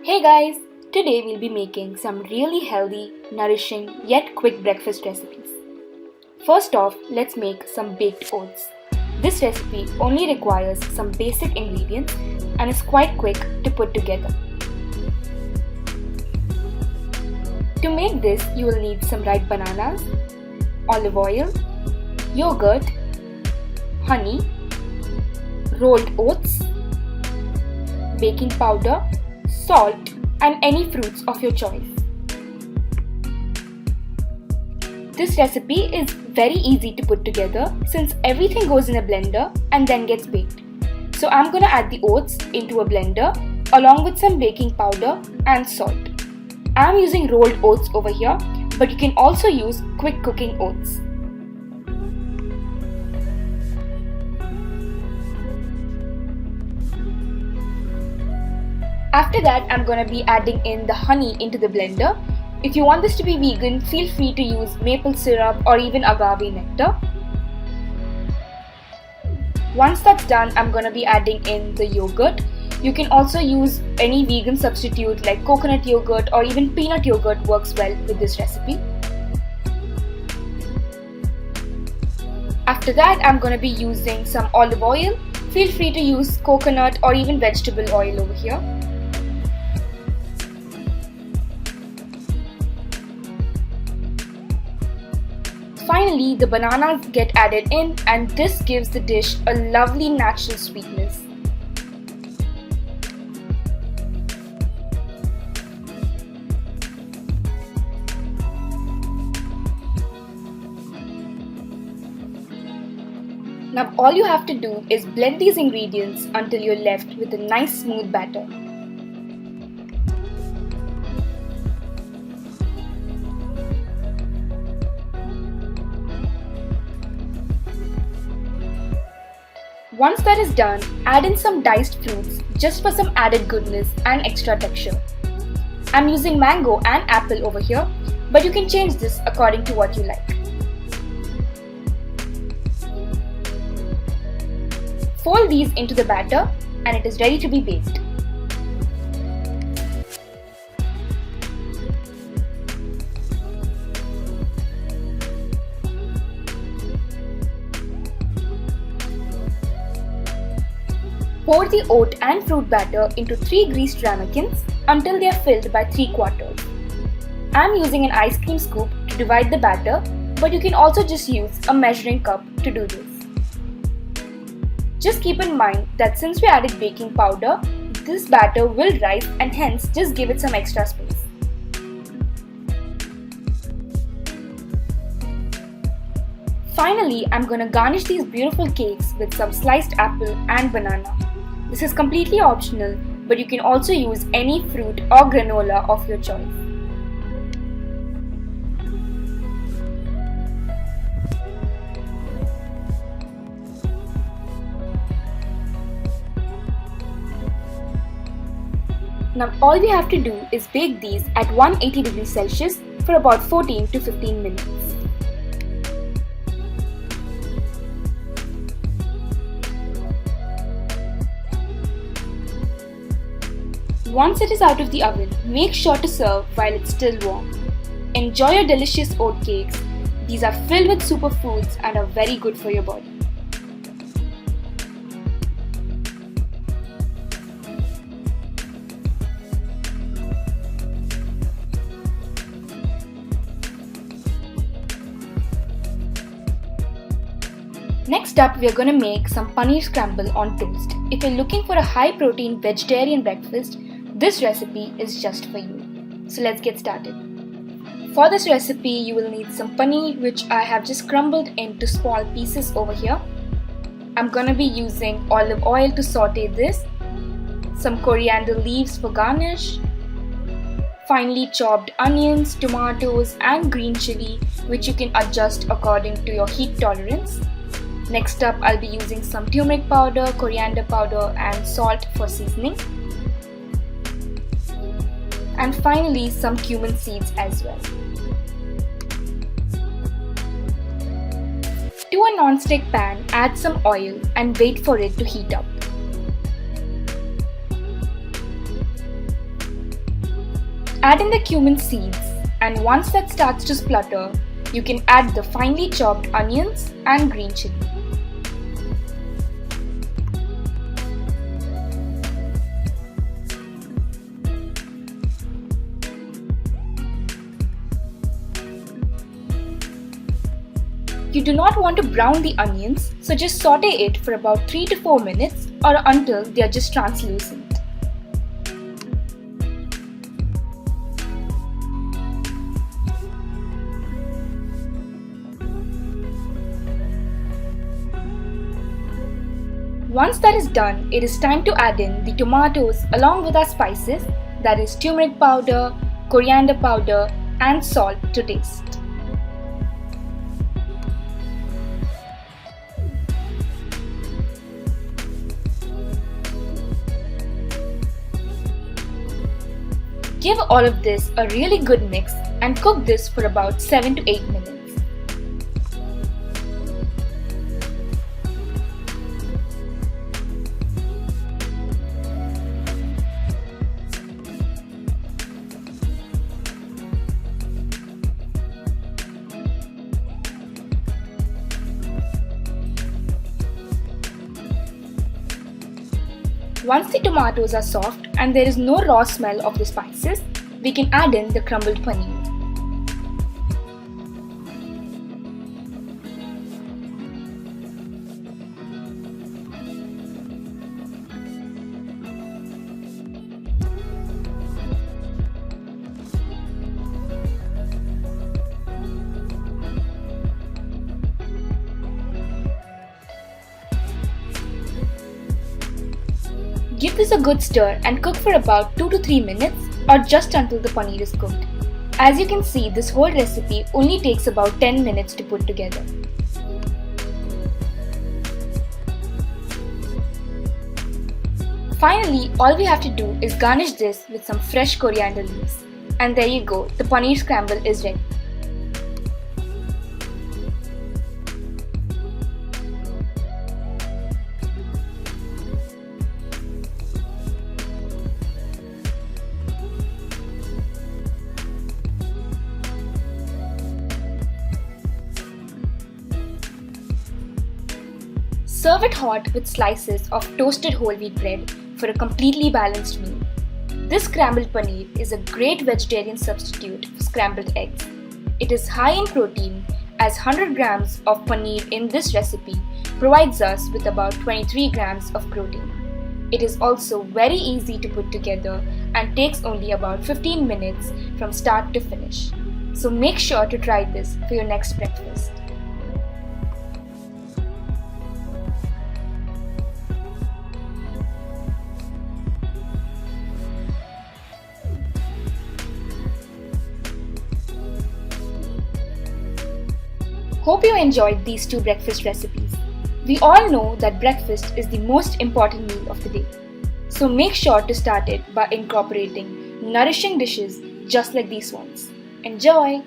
Hey guys! Today we'll be making some really healthy, nourishing yet quick breakfast recipes. First off, let's make some baked oats. This recipe only requires some basic ingredients and is quite quick to put together. To make this, you will need some ripe bananas, olive oil, yogurt, honey, rolled oats, baking powder, salt, and any fruits of your choice. This recipe is very easy to put together since everything goes in a blender and then gets baked. So I'm going to add the oats into a blender along with some baking powder and salt. I'm using rolled oats over here, but you can also use quick cooking oats. After that, I'm going to be adding in the honey into the blender. If you want this to be vegan, feel free to use maple syrup or even agave nectar. Once that's done, I'm going to be adding in the yogurt. You can also use any vegan substitute like coconut yogurt or even peanut yogurt works well with this recipe. After that, I'm going to be using some olive oil. Feel free to use coconut or even vegetable oil over here. Finally, the bananas get added in and this gives the dish a lovely natural sweetness. Now all you have to do is blend these ingredients until you're left with a nice smooth batter. Once that is done, add in some diced fruits just for some added goodness and extra texture. I'm using mango and apple over here, but you can change this according to what you like. Fold these into the batter and it is ready to be baked. Pour the oat and fruit batter into 3 greased ramekins until they are filled by 3/4. I'm using an ice cream scoop to divide the batter, but you can also just use a measuring cup to do this. Just keep in mind that since we added baking powder, this batter will rise and hence just give it some extra space. Finally, I'm going to garnish these beautiful cakes with some sliced apple and banana. This is completely optional, but you can also use any fruit or granola of your choice. Now all we have to do is bake these at 180 degrees Celsius for about 14 to 15 minutes. Once it is out of the oven, make sure to serve while it's still warm. Enjoy your delicious oat cakes. These are filled with superfoods and are very good for your body. Next up, we are going to make some paneer scramble on toast. If you're looking for a high protein vegetarian breakfast, this recipe is just for you. So let's get started. For this recipe, you will need some paneer which I have just crumbled into small pieces over here. I'm going to be using olive oil to saute this, some coriander leaves for garnish, finely chopped onions, tomatoes and green chili which you can adjust according to your heat tolerance. Next up, I'll be using some turmeric powder, coriander powder and salt for seasoning. And finally, some cumin seeds as well. To a non-stick pan, add some oil and wait for it to heat up. Add in the cumin seeds, and once that starts to splutter, you can add the finely chopped onions and green chili. You do not want to brown the onions, so just saute it for about 3 to 4 minutes or until they are just translucent. Once that is done, it is time to add in the tomatoes along with our spices, that is turmeric powder, coriander powder and salt to taste. Give all of this a really good mix and cook this for about 7 to 8 minutes. Once the tomatoes are soft and there is no raw smell of the spices, we can add in the crumbled paneer. Give this a good stir and cook for about 2 to 3 minutes or just until the paneer is cooked. As you can see, this whole recipe only takes about 10 minutes to put together. Finally, all we have to do is garnish this with some fresh coriander leaves. And there you go, the paneer scramble is ready. Serve it hot with slices of toasted whole wheat bread for a completely balanced meal. This scrambled paneer is a great vegetarian substitute for scrambled eggs. It is high in protein as 100 grams of paneer in this recipe provides us with about 23 grams of protein. It is also very easy to put together and takes only about 15 minutes from start to finish. So make sure to try this for your next breakfast. Hope you enjoyed these two breakfast recipes. We all know that breakfast is the most important meal of the day. So make sure to start it by incorporating nourishing dishes just like these ones. Enjoy!